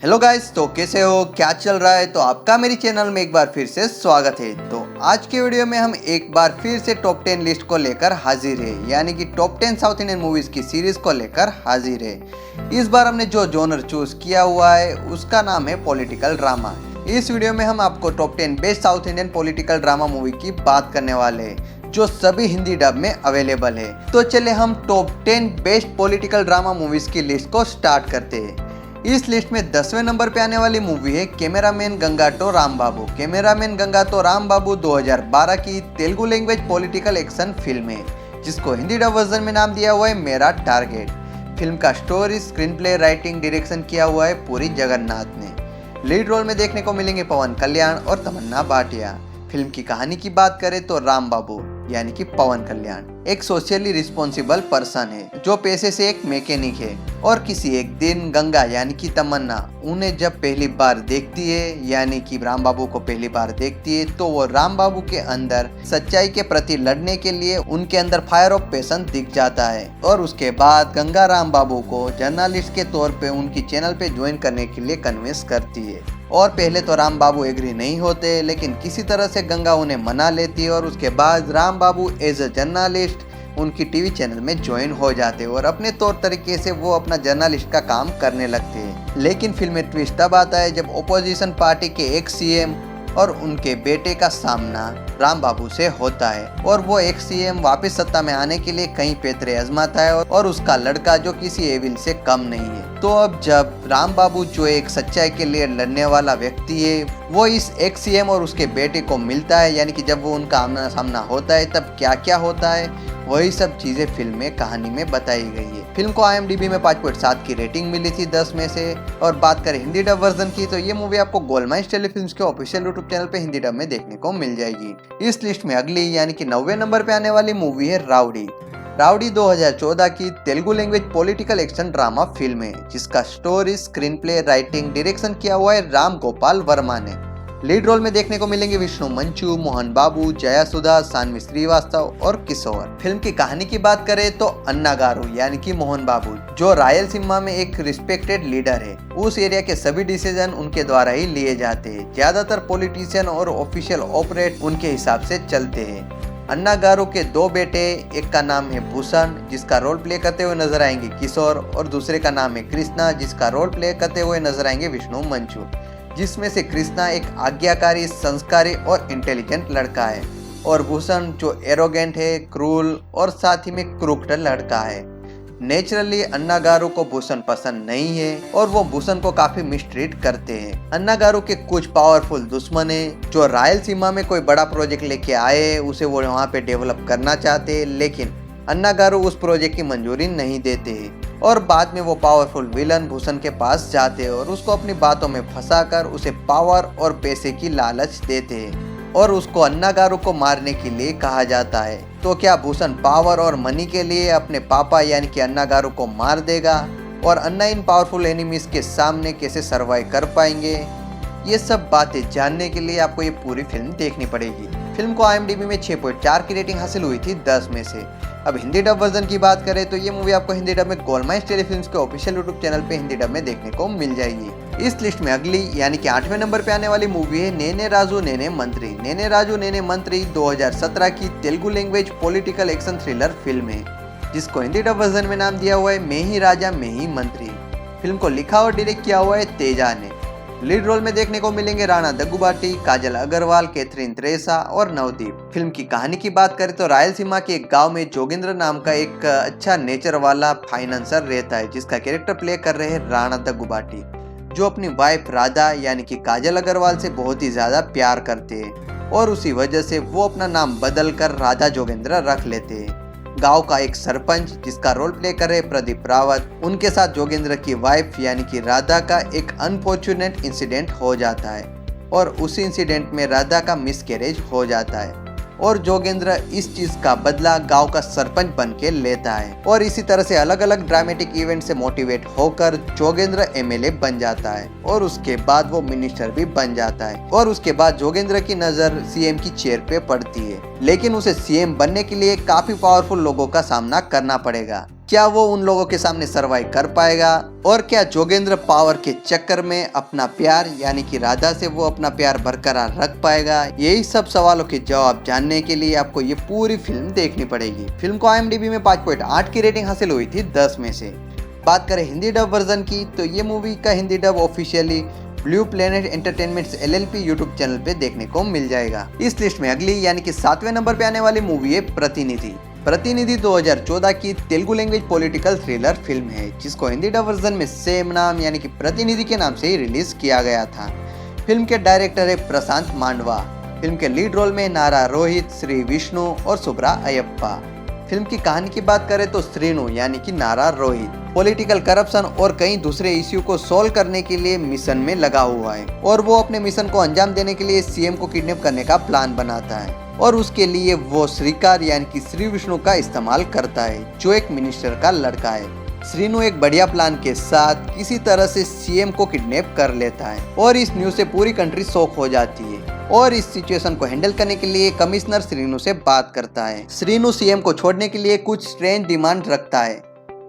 Hello guys, तो कैसे हो, क्या चल रहा है। तो आपका मेरी चैनल में एक बार फिर से स्वागत है। तो आज के वीडियो में हम एक बार फिर से टॉप 10 लिस्ट को लेकर हाजिर है, यानी कि टॉप 10 साउथ इंडियन मूवीज की सीरीज को लेकर हाजिर है। इस बार हमने जो जॉनर चूज किया हुआ है उसका नाम है पॉलिटिकल ड्रामा। इस वीडियो में हम आपको top 10 best south Indian political drama movie की बात करने वाले हैं, जो सभी हिंदी डब में अवेलेबल है। तो चले हम top 10 best political drama movies की लिस्ट को स्टार्ट करते हैं। इस लिस्ट में 10वें नंबर पे आने वाली मूवी है cameraman Ganga to Rambabu. Cameraman Ganga to Rambabu 2012 की Telugu language political action film है, जिसको हिंदी डब वर्जन में नाम दिया हुआ है मेरा टारगेट। फिल्म का story, screen play, writing, direction किया हुआ है पुरी जगन्नाथ ने। लीड रोल में देखने को मिलेंगे पवन कल्याण और तमन्ना भाटिया। फिल्म की कहानी की बात करें तो रामबाबू यानी कि पवन कल्याण एक सोशली रिस्पॉन्सिबल पर्सन है, जो पेशे से एक मैकेनिक है। और किसी एक दिन गंगा यानी कि तमन्ना उन्हें जब पहली बार देखती है, यानी कि रामबाबू को पहली बार देखती है, तो वो रामबाबू के अंदर सच्चाई के प्रति लड़ने के लिए उनके अंदर फायर ऑफ पैशन दिख जाता है। और उसके बाद गंगा रामबाबू को जर्नलिस्ट के तौर पे उनकी चैनल पे ज्वाइन करने के लिए कन्विंस करती है। और पहले तो रामबाबू एग्री नहीं होते, लेकिन किसी तरह से गंगा उन्हें मना लेती है। और उसके बाद रामबाबू एज अ जर्नलिस्ट उनकी टीवी चैनल में ज्वाइन हो जाते हैं और अपने तौर तरीके से वो अपना जर्नलिस्ट का काम करने लगते हैं। लेकिन फिल्म में ट्विस्ट तब आता है जब ओपोजिशन पार्टी के एक सीएम और उनके बेटे का सामना रामबाबू से होता है, और वो एक सीएम वापस सत्ता में आने के लिए कई पैतरे आजमाता है, और उसका लड़का जो किसी एविल से कम नहीं है। तो अब जब रामबाबू जो एक सच्चाई के लिए लड़ने वाला व्यक्ति है, वो इस एक सीएम और उसके बेटे को मिलता है, यानी कि जब वो उनका आमना सामना होता है तब क्या क्या होता है, वही सब चीजें फिल्म में कहानी में बताई गई है। फिल्म को IMDb में 5.7 की रेटिंग मिली थी 10 में से। और बात करें हिंदी डब वर्जन की, तो ये मूवी आपको गोलमाइंस टेलीफिल्म्स के ऑफिशियल यूट्यूब चैनल पे हिंदी डब में देखने को मिल जाएगी। इस लिस्ट में अगली यानी कि 9वें नंबर पे आने वाली मूवी है राउडी। राउडी 2014 की Telugu language political action drama film है, जिसका story, screen play, writing, direction किया हुआ है राम गोपाल वर्मा ने। लीड रोल में देखने को मिलेंगे विष्णु मंचू, मोहन बाबू, जया सुधा, सानवी श्रीवास्तव और किशोर। फिल्म की कहानी की बात करें तो अन्ना गारू यानी कि मोहन बाबू, जो रायलसीमा में एक रिस्पेक्टेड लीडर है, उस एरिया के सभी डिसीजन उनके द्वारा ही लिए जाते हैं। ज्यादातर पॉलिटिशियन और ऑफिशियल ऑपरेट उनके हिसाब से चलते हैं। अन्ना गारू के दो बेटे, एक का नाम है भूषण जिसका रोल प्ले करते हुए नजर आएंगे किशोर, और दूसरे का नाम है कृष्णा जिसका रोल प्ले करते हुए नजर आएंगे विष्णु मंचू। जिसमें से कृष्णा एक आज्ञाकारी, संस्कारी और इंटेलिजेंट लड़का है, और भूषण जो एरोगेंट है, क्रूल और साथ ही में क्रूक्ड लड़का है। नेचुरली अन्ना गारू को भूषण पसंद नहीं है और वो भूषण को काफी मिसट्रीट करते हैं। अन्ना गारू के कुछ पावरफुल दुश्मन है जो रायलसीमा में कोई बड़ा प्रोजेक्ट लेके आए, उसे वो वहाँ पे डेवलप करना चाहते, लेकिन अन्ना गारू उस प्रोजेक्ट की मंजूरी नहीं देते हैं। और बाद में वो पावरफुल विलन भूषण के पास जाते हैं और उसको अपनी बातों में फंसाकर उसे पावर और पैसे की लालच देते हैं, और उसको अन्ना गारू को मारने के लिए कहा जाता है। तो क्या भूषण पावर और मनी के लिए अपने पापा यानी कि अन्ना गारू को मार देगा, और अन्ना इन पावरफुल एनिमीज के सामने कैसे सर्वाइव कर पाएंगे? ये सब बातें जानने के लिए आपको ये पूरी फिल्म देखनी पड़ेगी। फिल्म को IMDb में 6.4 की रेटिंग हासिल हुई थी 10 में से। अब हिंदी डब वर्जन की बात करें तो ये मूवी आपको हिंदी डब में गोलमाइंस टेलीफिल्म्स के ऑफिशियल यूट्यूब चैनल पे हिंदी डब में देखने को मिल जाएगी। इस लिस्ट में अगली यानी कि 8वें नंबर पे आने वाली मूवी है नेने राजू नेने मंत्री। नेने राजू नेने मंत्री 2017 की Telugu language political action thriller film है, जिसको हिंदी डब वर्जन में नाम दिया हुआ है मैं ही राजा मैं ही मंत्री। फिल्म को लिखा और डायरेक्ट किया हुआ है तेजा ने। लीड रोल में देखने को मिलेंगे राणा दग्गुबाती, काजल अग्रवाल, कैथरीन त्रेसा और नवदीप। फिल्म की कहानी की बात करें तो रायलसीमा के एक गांव में जोगेंद्र नाम का एक अच्छा नेचर वाला फाइनेंसर रहता है, जिसका कैरेक्टर प्ले कर रहे हैं राणा दग्गुबाती, जो अपनी वाइफ राधा यानी कि काजल अग्रवाल से बहुत ही ज्यादा प्यार करते हैं, और उसी वजह से वो अपना नाम बदल कर राधा जोगेंद्र रख लेते हैं। गांव का एक सरपंच जिसका रोल प्ले कर रहे प्रदीप रावत, उनके साथ जोगेंद्र की वाइफ यानी कि राधा का एक अनफॉर्चुनेट इंसिडेंट हो जाता है, और उसी इंसिडेंट में राधा का मिसकैरेज हो जाता है, और जोगेंद्र इस चीज का बदला गांव का सरपंच बन के लेता है। और इसी तरह से अलग अलग ड्रामेटिक इवेंट से मोटिवेट होकर जोगेंद्र MLA बन जाता है, और उसके बाद वो मिनिस्टर भी बन जाता है। और उसके बाद जोगेंद्र की नजर CM की चेयर पे पड़ती है, लेकिन उसे CM बनने के लिए काफी पावरफुल लोगों का सामना करना पड़ेगा। क्या वो उन लोगों के सामने सर्वाइव कर पाएगा, और क्या जोगेंद्र पावर के चक्कर में अपना प्यार यानी कि राधा से वो अपना प्यार बरकरार रख पाएगा। यही सब सवालों के जवाब जानने के लिए आपको ये पूरी फिल्म देखनी पड़ेगी। फिल्म को IMDb में 5.8 की रेटिंग हासिल हुई थी 10 में से। बात करें हिंदी डब वर्जन की, तो ये मूवी का Hindi dub officially blue planet entertainments LLP YouTube channel पे देखने को मिल जाएगा। इस लिस्ट में अगली यानी कि 7वें नंबर पे आने वाली मूवी है प्रतिनिधि। प्रतिनिधि 2014 की Telugu language political thriller film है, जिसको हिंदी डब वर्जन में सेम नाम यानी कि प्रतिनिधि के नाम से ही रिलीज किया गया था। फिल्म के डायरेक्टर है प्रशांत मांडवा। फिल्म के लीड रोल में नारा रोहित, श्री विष्णु और सुब्रा अयप्पा। फिल्म की कहानी की बात करें तो श्रीनु यानी कि नारा रोहित पॉलिटिकल करप्शन और कई दूसरे इश्यू को सॉल्व करने के लिए मिशन में लगा हुआ है, और वो अपने मिशन को अंजाम देने के लिए CM को किडनैप करने का प्लान बनाता है, और उसके लिए वो श्रीकार यानी कि श्री विष्णु का इस्तेमाल करता है, जो एक मिनिस्टर का लड़का है। श्रीनु एक बढ़िया प्लान के साथ किसी तरह से CM को किडनैप कर लेता है, और इस न्यूज से पूरी कंट्री शॉक हो जाती है, और इस सिचुएशन को हैंडल करने के लिए कमिश्नर श्रीनु से बात करता है। श्रीनु CM को छोड़ने के लिए कुछ स्ट्रेंज डिमांड रखता है,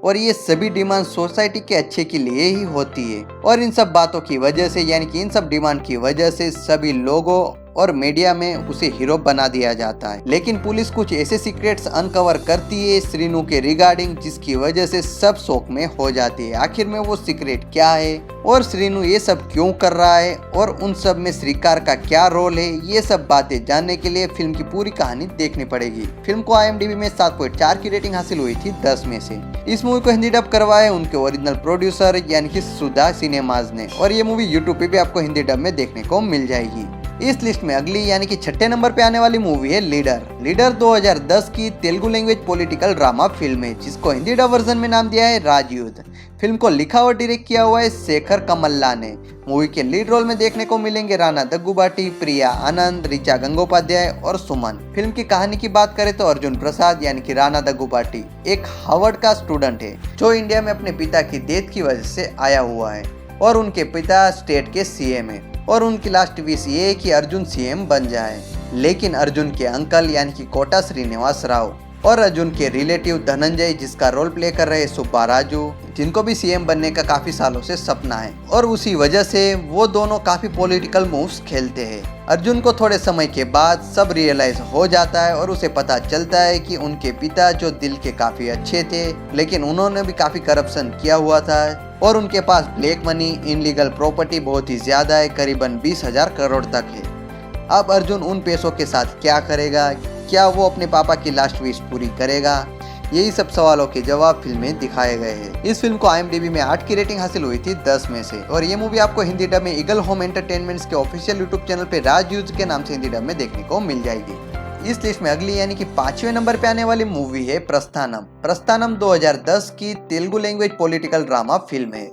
और ये सभी डिमांड सोसाइटी के अच्छे के लिए ही होती है, और इन सब बातों की वजह से यानी कि इन सब डिमांड की वजह से सभी लोगों और मीडिया में उसे हीरो बना दिया जाता है। लेकिन पुलिस कुछ ऐसे सीक्रेट्स अनकवर करती है श्रीनु के रिगार्डिंग, जिसकी वजह से सब शौक में हो जाती है। आखिर में वो सीक्रेट क्या है और श्रीनु ये सब क्यों कर रहा है, और उन सब में श्रीकार का क्या रोल है, ये सब बातें जानने के लिए फिल्म की पूरी कहानी देखनी पड़ेगी। फिल्म को IMDb में 7.4 की रेटिंग हासिल हुई थी 10 में से। इस मूवी को हिंदी डब करवाया उनके ओरिजिनल प्रोड्यूसर यानी कि सुधा सिनेमाज ने, और ये मूवी यूट्यूब पे भी आपको हिंदी डब में देखने को मिल जाएगी। इस लिस्ट में अगली यानी कि 6ठे नंबर पे आने वाली मूवी है लीडर। लीडर 2010 की Telugu language political drama film है, जिसको हिंदी डब वर्जन में नाम दिया है राजयुद्ध। फिल्म को लिखा और डायरेक्ट किया हुआ है शेखर कमल्ला ने। मूवी के लीड रोल में देखने को मिलेंगे राणा दग्गुबाटी, प्रिया आनंद, ऋचा गंगोपाध्याय और सुमन। फिल्म की कहानी की बात करें तो अर्जुन प्रसाद यानी कि राणा दग्गुबाटी एक हार्वर्ड का स्टूडेंट है, जो इंडिया में अपने पिता की डेथ की वजह से आया हुआ है, और उनके पिता स्टेट के CM है, और उनकी लास्ट विश ये है कि अर्जुन CM बन जाए। लेकिन अर्जुन के अंकल यानी कि कोटा श्रीनिवास राव और अर्जुन के रिलेटिव धनंजय, जिसका रोल प्ले कर रहे सुब्बा राजू, जिनको भी CM बनने का काफी सालों से सपना है, और उसी वजह से वो दोनों काफी पॉलिटिकल मूव्स खेलते हैं। अर्जुन को थोड़े समय के बाद सब रियलाइज हो जाता है, और उसे पता चलता है कि उनके पिता जो दिल के काफी अच्छे थे, लेकिन उन्होंने भी काफी करप्शन किया हुआ था, और उनके पास ब्लैक मनी, इनलीगल प्रॉपर्टी बहुत ही ज्यादा है, करीबन 20,000 करोड़ तक है। अब अर्जुन उन पैसों के साथ क्या करेगा, क्या वो अपने पापा की लास्ट विश पूरी करेगा, यही सब सवालों के जवाब फिल्म में दिखाए गए हैं। इस फिल्म को IMDb में 8 की रेटिंग हासिल हुई थी 10 में से, और ये मूवी आपको हिंदी डब में ईगल होम एंटरटेनमेंट्स के ऑफिशियल यूट्यूब चैनल पे राजयुद्ध के नाम से हिंदी डब में देखने को मिल जाएगी। इस लिस्ट में अगली यानी कि 5वें नंबर पे आने वाली मूवी है प्रस्थानम। प्रस्थानम 2010 की Telugu language political drama film है,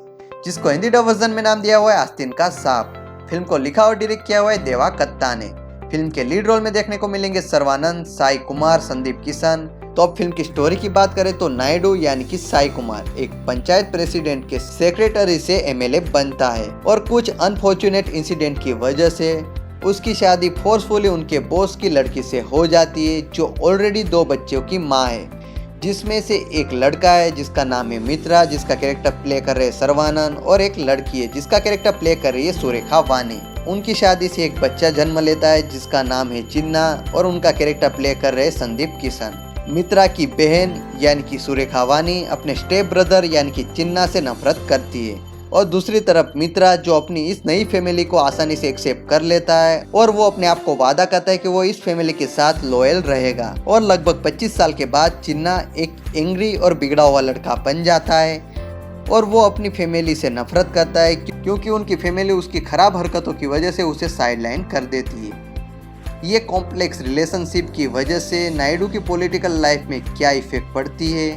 जिसको हिंदी डब वर्जन में नाम दिया हुआ है आस्तीन का सांप। फिल्म को लिखा और डायरेक्ट किया हुआ है देवा कत्ता ने। फिल्म के लीड रोल में देखने को मिलेंगे सर्वानंद, साई कुमार, संदीप किशन। तो अब फिल्म की स्टोरी की बात करें तो नायडू यानी कि साई कुमार एक पंचायत प्रेसिडेंट के सेक्रेटरी से MLA बनता है, और कुछ अनफॉर्चुनेट इंसिडेंट की वजह से उसकी शादी फोर्सफुली उनके बॉस की लड़की से हो जाती है, जो ऑलरेडी 2 बच्चों की माँ है, जिसमें से एक लड़का है जिसका नाम है मित्रा, जिसका कैरेक्टर प्ले कर रहे हैं सर्वानंद, और एक लड़की है जिसका कैरेक्टर प्ले कर रही है सुरेखा वानी। उनकी शादी से एक बच्चा जन्म लेता है जिसका नाम है चिन्ना, और उनका कैरेक्टर प्ले कर रहे हैं संदीप किशन। मित्रा की बहन यानी कि सुरेखा वानी अपने स्टेप ब्रदर यानी कि चिन्ना से नफरत करती है, और दूसरी तरफ मित्रा जो अपनी इस नई फैमिली को आसानी से एक्सेप्ट कर लेता है, और वो अपने आप को वादा करता है कि वो इस फैमिली के साथ लॉयल रहेगा। और लगभग 25 साल के बाद चिन्ना एक एंग्री और बिगड़ा हुआ लड़का बन जाता है, और वो अपनी फैमिली से नफरत करता है क्योंकि उनकी फैमिली उसकी खराब हरकतों की वजह से उसे साइडलाइन कर देती है। ये कॉम्प्लेक्स रिलेशनशिप की वजह से नायडू की पॉलिटिकल लाइफ में क्या इफेक्ट पड़ती है,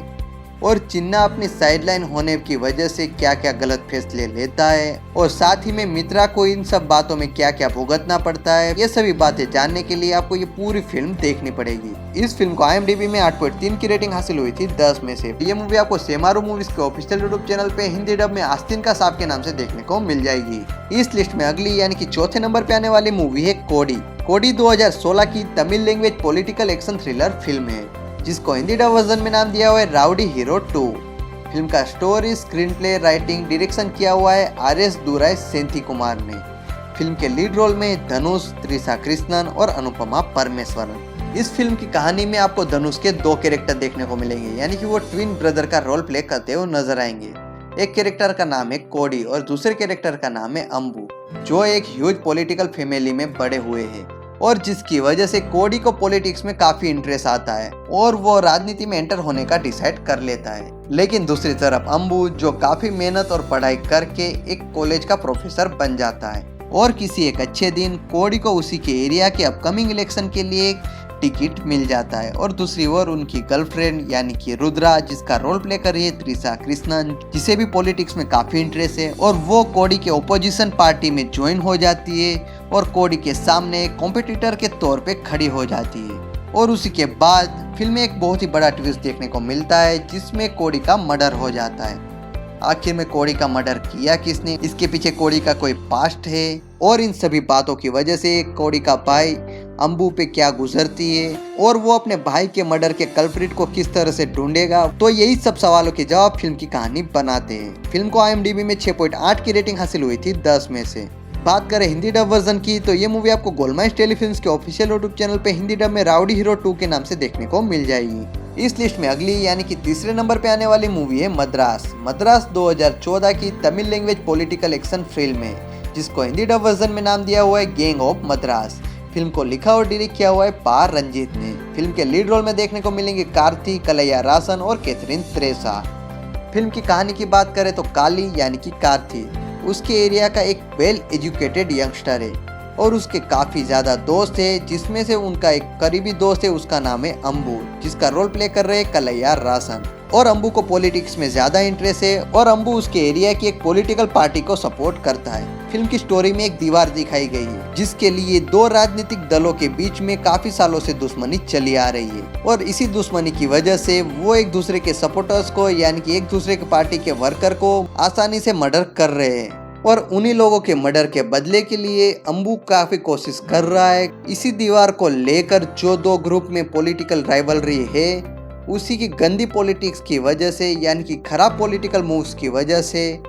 और चिन्ना अपनी साइडलाइन होने की वजह से क्या क्या गलत फैसले लेता है, और साथ ही में मित्रा को इन सब बातों में क्या क्या भुगतना पड़ता है, ये सभी बातें जानने के लिए आपको ये पूरी फिल्म देखनी पड़ेगी। इस फिल्म को IMDb में 8.3 की रेटिंग हासिल हुई थी 10 में से। ये मूवी आपको सेमारू मूवीज के ऑफिशियल यूट्यूब चैनल पे हिंदी डब में आस्तीन का सांप के नाम से देखने को मिल जाएगी। इस लिस्ट में अगली यानी कि 4थे नंबर पे आने वाली मूवी है कोडी। कोडी 2016 की Tamil language political action thriller film है, जिसको हिंदी डब वर्जन में नाम दिया हुआ है राउडी हीरो 2। फिल्म का story, screen play, writing, direction किया हुआ है RS दुराई सेंथी कुमार ने। फिल्म के लीड रोल में धनुष, त्रिशा कृष्णन और अनुपमा परमेश्वरन। इस फिल्म की कहानी में आपको धनुष के दो कैरेक्टर देखने को मिलेंगे, यानी कि वो ट्विन ब्रदर का रोल प्ले करते हुए नजर आएंगे। एक कैरेक्टर का नाम है कोडी और दूसरे कैरेक्टर का नाम है अंबू, जो एक ह्यूज पॉलिटिकल फैमिली में बड़े हुए हैं और जिसकी वजह से कोडी को पॉलिटिक्स में काफी इंटरेस्ट आता है और वो राजनीति में एंटर होने का डिसाइड कर लेता है। लेकिन दूसरी तरफ अंबू, जो काफी मेहनत और पढ़ाई करके एक कॉलेज का प्रोफेसर बन जाता है और किसी एक अच्छे दिन कोडी को उसी के एरिया के अपकमिंग इलेक्शन के लिए टिकट मिल जाता है और दूसरी ओर उनकी गर्लफ्रेंड यानी कि रुद्रा, जिसका रोल प्ले कर रही है त्रिशा कृष्णन, जिसे भी पॉलिटिक्स में काफी इंटरेस्ट है और वो कोडी के ओपोजिशन पार्टी में ज्वाइन हो जाती है और कोडी के सामने कॉम्पिटिटर के तौर पे खड़ी हो जाती है। और उसी के बाद फिल्म में एक बहुत ही बड़ा ट्विस्ट देखने को मिलता है, जिसमें कोडी का मर्डर हो जाता है। आखिर में कोडी का मर्डर किया किसने, इसके पीछे कोडी का कोई पास्ट है और इन सभी बातों की वजह से कोडी का भाई अंबू पे क्या गुजरती है और वो अपने भाई के मर्डर के कल्प्रिट को किस तरह से ढूंढेगा, तो यही सब सवालों के जवाब फिल्म की कहानी बनाते हैं। फिल्म को IMDb में 6.8 की रेटिंग हासिल हुई थी 10 में से। बात करें हिंदी डब वर्जन की, तो ये मूवी आपको गोलमाइस टेलीफिल्म्स के ऑफिशियल यूट्यूब चैनल पे हिंदी डब में राउडी हीरो 2 के नाम से देखने को मिल जाएगी। इस लिस्ट में अगली यानी कि तीसरे नंबर पे आने वाली मूवी है मद्रास। मद्रास 2014 की Tamil language political action film है, जिसको हिंदी डब वर्जन में नाम दिया हुआ है गैंग ऑफ मद्रास। फिल्म को लिखा और डायरेक्ट किया हुआ है पार रंजीत ने। फिल्म के लीड रोल में देखने को मिलेंगे कार्ति, कलैया रासन और कैथरीन त्रेसा। फिल्म की कहानी की बात करें तो काली यानी कि कार्ति उसके एरिया का एक वेल एजुकेटेड यंगस्टर है और उसके काफी ज्यादा दोस्त है, जिसमें से उनका एक करीबी दोस्त है, उसका नाम है अंबू, जिसका रोल प्ले कर रहे हैं कलैया रासन। और अंबू को पॉलिटिक्स में ज्यादा इंटरेस्ट है और अंबू उसके एरिया की एक पॉलिटिकल पार्टी को सपोर्ट करता है। फिल्म की स्टोरी में एक दीवार दिखाई गई है, जिसके लिए दो राजनीतिक दलों के बीच में काफी सालों से दुश्मनी चली आ रही है और इसी दुश्मनी की वजह से वो एक दूसरे के सपोर्टर्स को यानी कि एक दूसरे के पार्टी के वर्कर को आसानी से मर्डर कर रहे हैं और उन्हीं लोगों के मर्डर के बदले के लिए अंबू काफी कोशिश कर रहा है। इसी दीवार को लेकर जो दो ग्रुप में पॉलिटिकल राइवलरी है, उसी की गंदी पॉलिटिक्स की वजह से यानी कि खराब पॉलिटिकल मूव्स की वजह से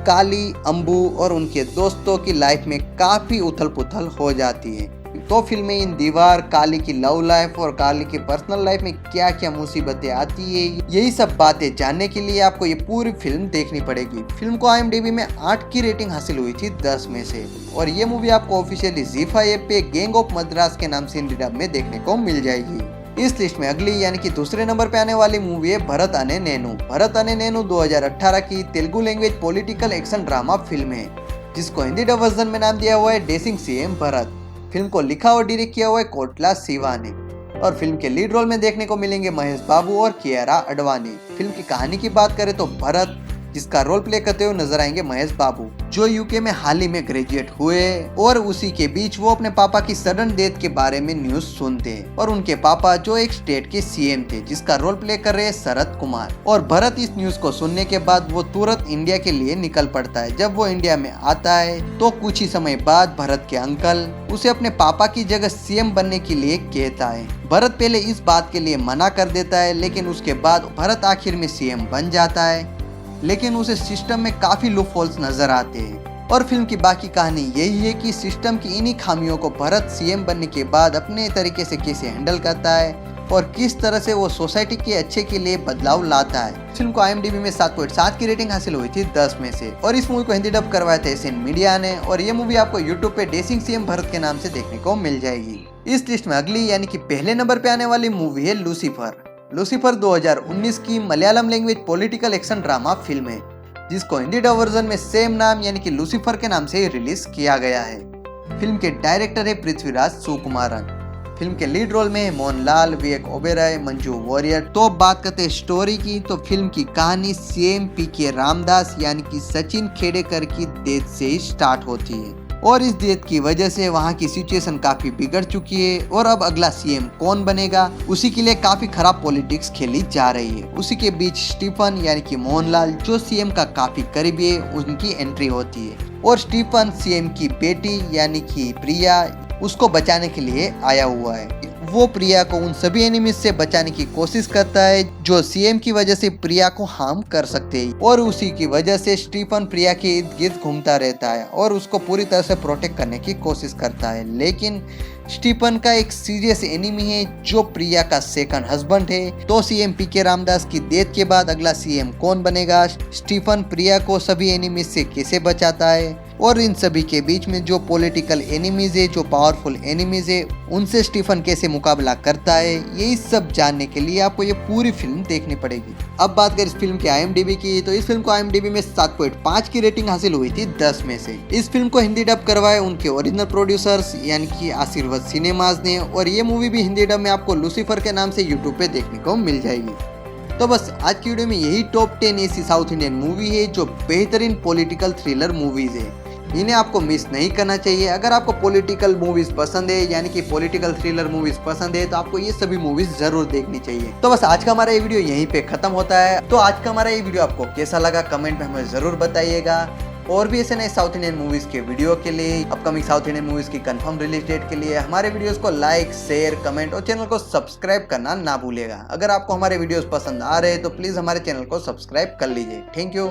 काली, अंबू और उनके दोस्तों की लाइफ में काफी उथल पुथल हो जाती है। तो फिल्म में इन दीवार, काली की लव लाइफ और काली की पर्सनल लाइफ में क्या क्या मुसीबतें आती है, यही सब बातें जानने के लिए आपको ये पूरी फिल्म देखनी पड़ेगी। फिल्म को IMDb में 8 की रेटिंग हासिल हुई थी 10 में से और ये मूवी आपको ऑफिशियली ZEE5 ऐप पे गैंग ऑफ मद्रास के नाम से हिंदी डब में देखने को मिल जाएगी। इस लिस्ट में अगली यानी कि दूसरे नंबर पे आने वाली मूवी है भरत अने नेनु। भरत अने नेनु 2018 की Telugu language political action drama film है, जिसको हिंदी डब वर्जन में नाम दिया हुआ है डेसिंग CM भरत। फिल्म को लिखा और डायरेक्ट किया हुआ है कोटला शिवा ने और फिल्म के लीड रोल में देखने को मिलेंगे महेश बाबू और कियारा अडवाणी। फिल्म की कहानी की बात करें तो भरत, जिसका रोल प्ले करते हुए नजर आएंगे महेश बाबू, जो यूके में हाल ही में ग्रेजुएट हुए और उसी के बीच वो अपने पापा की सडन डेथ के बारे में न्यूज सुनते हैं और उनके पापा जो एक स्टेट के CM थे, जिसका रोल प्ले कर रहे हैं शरद कुमार। और भरत इस न्यूज को सुनने के बाद वो तुरंत इंडिया के लिए निकल पड़ता है। जब वो इंडिया में आता है तो कुछ ही समय बाद भरत के अंकल उसे अपने पापा की जगह CM बनने के लिए कहता है। भरत पहले इस बात के लिए मना कर देता है, लेकिन उसके बाद भरत आखिर में CM बन जाता है, लेकिन उसे सिस्टम में काफी लूप होल्स नजर आते हैं। और फिल्म की बाकी कहानी यही है कि सिस्टम की इन्हीं खामियों को भरत CM बनने के बाद अपने तरीके से कैसे हैंडल करता है और किस तरह से वो सोसाइटी के अच्छे के लिए बदलाव लाता है। फिल्म को IMDb में 7.7 की रेटिंग हासिल हुई थी 10 में से और इस मूवी को हिंदी डब करवाया था SN मीडिया ने और ये मूवी आपको यूट्यूब पे डेसिंग CM भरत के नाम से देखने को मिल जाएगी। इस लिस्ट में अगली यानी कि पहले नंबर पे आने वाली मूवी है लूसीफर। लूसीफर 2019 की Malayalam language political action drama film है, जिसको हिंदी डब वर्जन में सेम नाम यानी कि लूसीफर के नाम से रिलीज किया गया है। फिल्म के डायरेक्टर है पृथ्वीराज सुकुमारन। फिल्म के लीड रोल में मोहनलाल, विवेक ओबेरॉय, मंजू वॉरियर। तो बात करते हैं स्टोरी की, तो फिल्म की कहानी CM PK रामदास यानी कि सचिन खेडेकर की डेथ से ही स्टार्ट होती है और इस डेथ की वजह से वहाँ की सिचुएशन काफी बिगड़ चुकी है और अब अगला CM कौन बनेगा उसी के लिए काफी खराब पॉलिटिक्स खेली जा रही है। उसी के बीच स्टीफन यानी कि मोहनलाल जो CM का काफी करीबी है, उनकी एंट्री होती है और स्टीफन CM की बेटी यानी कि प्रिया उसको बचाने के लिए आया हुआ है। वो प्रिया को उन सभी एनिमीज से बचाने की कोशिश करता है जो सीएम की वजह से प्रिया को हार्म कर सकते हैं, और उसी की वजह से स्टीफन प्रिया के इर्द गिर्द घूमता रहता है और उसको पूरी तरह से प्रोटेक्ट करने की कोशिश करता है। लेकिन स्टीफन का एक सीरियस एनिमी है जो प्रिया का सेकंड हस्बैंड है। तो सीएम पीके रामदास की डेथ के बाद अगला सीएम कौन बनेगा, स्टीफन प्रिया को सभी एनिमीज से कैसे बचाता है, और इन सभी के बीच में जो पॉलिटिकल एनिमीज है, जो पावरफुल एनिमीज है, उनसे स्टीफन कैसे मुकाबला करता है, यही सब जानने के लिए आपको ये पूरी फिल्म देखनी पड़ेगी। अब बात करें इस फिल्म के IMDb की, तो इस फिल्म को IMDb में 7.5 की रेटिंग हासिल हुई थी 10 में से। इस फिल्म को हिंदी डब करवाए उनके ओरिजिनल प्रोड्यूसर्स यानी कि आशीर्वाद सिनेमाज ने, और ये मूवी भी हिंदी डब में आपको लूसीफर के नाम से यूट्यूब पे देखने को मिल जाएगी। तो बस आज की वीडियो में यही टॉप 10 ऐसी साउथ इंडियन मूवी है जो बेहतरीन पॉलिटिकल थ्रिलर मूवीज है, इन्हें आपको मिस नहीं करना चाहिए। अगर आपको पॉलिटिकल मूवीज पसंद है यानी कि पॉलिटिकल थ्रिलर मूवीज पसंद है तो आपको ये सभी मूवीज जरूर देखनी चाहिए। तो बस आज का हमारा ये वीडियो यहीं पे खत्म होता है। तो आज का हमारा ये वीडियो आपको कैसा लगा कमेंट में हमें जरूर बताइएगा, और भी ऐसे नए साउथ इंडियन मूवीज के वीडियो के लिए, अपकमिंग साउथ इंडियन मूवीज की कंफर्म रिलीज डेट के लिए हमारे वीडियोस को लाइक, शेयर, कमेंट और चैनल को सब्सक्राइब करना ना भूलिएगा। अगर आपको हमारे वीडियोस पसंद आ रहे हैं तो प्लीज हमारे चैनल को सब्सक्राइब कर लीजिए। Thank you.